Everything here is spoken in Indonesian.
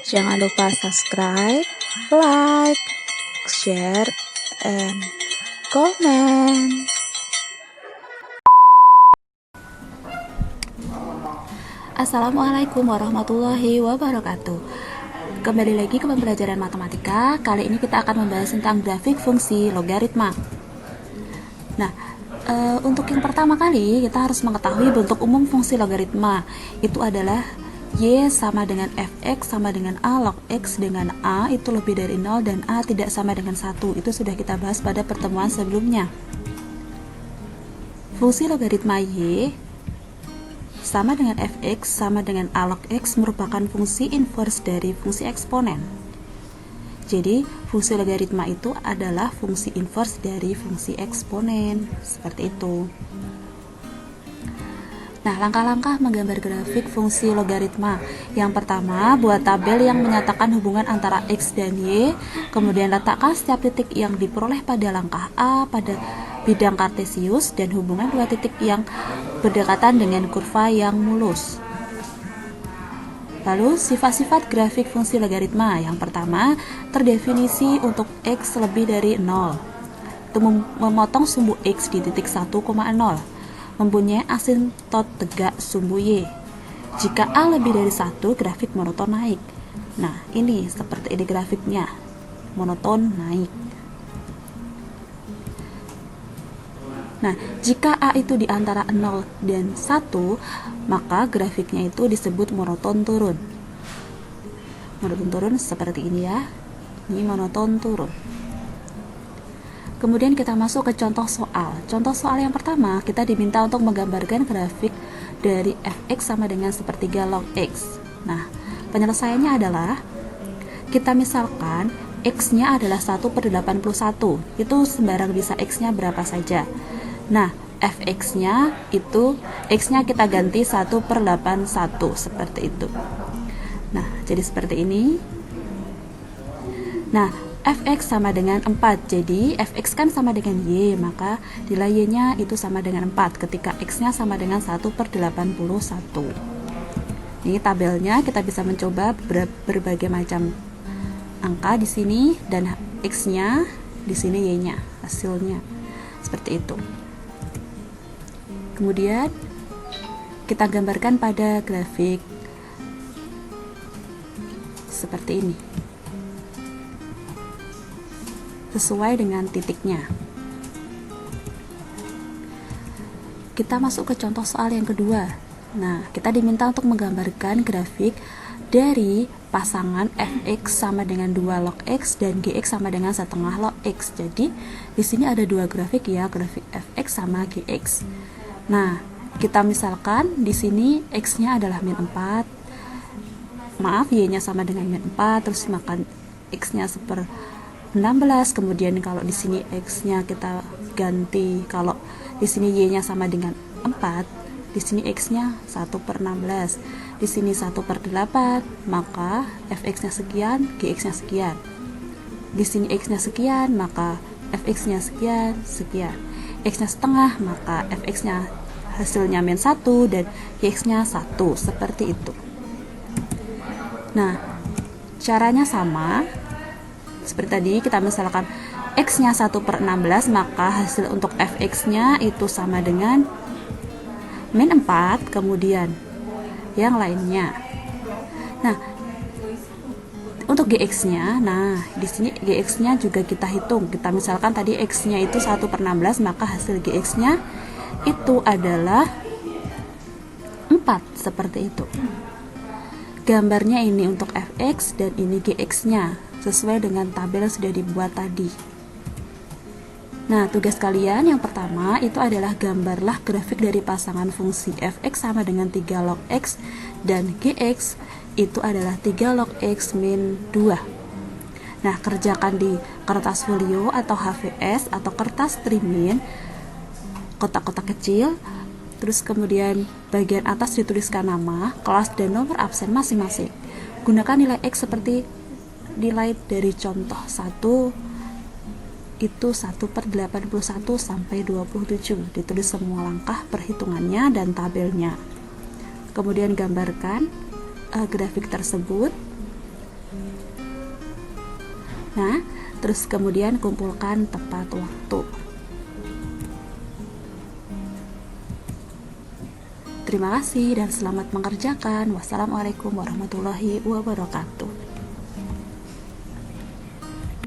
Jangan lupa subscribe, like, share, and comment. Assalamualaikum warahmatullahi wabarakatuh. Kembali lagi ke pembelajaran matematika. Kali ini kita akan membahas tentang grafik fungsi logaritma. Nah, untuk yang pertama kali kita harus mengetahui bentuk umum fungsi logaritma. Itu adalah Y sama dengan Fx sama dengan A log X dengan A itu lebih dari 0 dan A tidak sama dengan 1. Itu sudah kita bahas pada pertemuan sebelumnya. Fungsi logaritma Y sama dengan Fx sama dengan A log X merupakan fungsi inverse dari fungsi eksponen. Jadi, fungsi logaritma itu adalah fungsi inverse dari fungsi eksponen. Seperti itu. Nah, langkah-langkah menggambar grafik fungsi logaritma. Yang pertama, buat tabel yang menyatakan hubungan antara X dan Y. Kemudian letakkan setiap titik yang diperoleh pada langkah A pada bidang kartesius dan hubungan dua titik yang berdekatan dengan kurva yang mulus. Lalu, sifat-sifat grafik fungsi logaritma. Yang pertama, terdefinisi untuk X lebih dari 0. Itu memotong sumbu X di titik 1,0. Mempunyai asintot tegak sumbu Y. Jika A lebih dari 1, grafik monoton naik. Nah, ini seperti ini grafiknya. Monoton naik. Nah, jika A itu di antara 0 dan 1, maka grafiknya itu disebut monoton turun. Monoton turun seperti ini ya. Ini monoton turun. Kemudian kita masuk ke contoh soal. Contoh soal yang pertama, kita diminta untuk menggambarkan grafik dari Fx sama dengan sepertiga log X. Nah, penyelesaiannya adalah kita misalkan X-nya adalah 1/81. Itu sembarang bisa X-nya berapa saja. Nah, Fx-nya itu X-nya kita ganti 1/81 seperti itu. Nah, jadi seperti ini. Nah, Fx sama dengan 4. Jadi Fx kan sama dengan Y, maka nilai Y-nya itu sama dengan 4 ketika X-nya sama dengan 1/81. Ini tabelnya, kita bisa mencoba berbagai macam angka di sini dan X-nya di sini Y-nya, hasilnya seperti itu. Kemudian kita gambarkan pada grafik seperti ini, sesuai dengan titiknya. Kita masuk ke contoh soal yang kedua. Nah, kita diminta untuk menggambarkan grafik dari pasangan Fx sama dengan 2 log X dan Gx sama dengan setengah log X. Jadi, di sini ada dua grafik ya, grafik Fx sama Gx. Nah, kita misalkan di sini X-nya adalah min 4. Maaf, Y-nya sama dengan min 4, terus makan X-nya 16. Kemudian kalau di sini X-nya kita ganti, kalau di sini Y-nya sama dengan 4, di sini X-nya 1/16, di sini 1/8, maka Fx-nya sekian, Gx-nya sekian. Di sini X-nya sekian, maka Fx-nya sekian, sekian. X-nya setengah, maka Fx-nya hasilnya min 1 dan Gx-nya 1, seperti itu. Nah, caranya sama seperti tadi. Kita misalkan X-nya 1/16, maka hasil untuk Fx-nya itu sama dengan min 4, kemudian yang lainnya. Nah, untuk Gx-nya, nah di sini Gx-nya juga kita hitung. Kita misalkan tadi X-nya itu 1/16, maka hasil Gx-nya itu adalah 4, seperti itu. Gambarnya ini untuk Fx dan ini Gx-nya, sesuai dengan tabel yang sudah dibuat tadi. Nah, tugas kalian yang pertama itu adalah gambarlah grafik dari pasangan fungsi Fx sama dengan 3 log X dan Gx itu adalah 3 log X min 2. Nah, kerjakan di kertas folio atau HVS atau kertas trimin, kotak-kotak kecil, terus kemudian bagian atas dituliskan nama, kelas dan nomor absen masing-masing. Gunakan nilai X seperti nilai dari contoh 1 itu 1/81 sampai 27. Ditulis semua langkah perhitungannya dan tabelnya. Kemudian gambarkan grafik tersebut Nah, terus kemudian kumpulkan tepat waktu. Terima kasih dan selamat mengerjakan. Wassalamualaikum warahmatullahi wabarakatuh.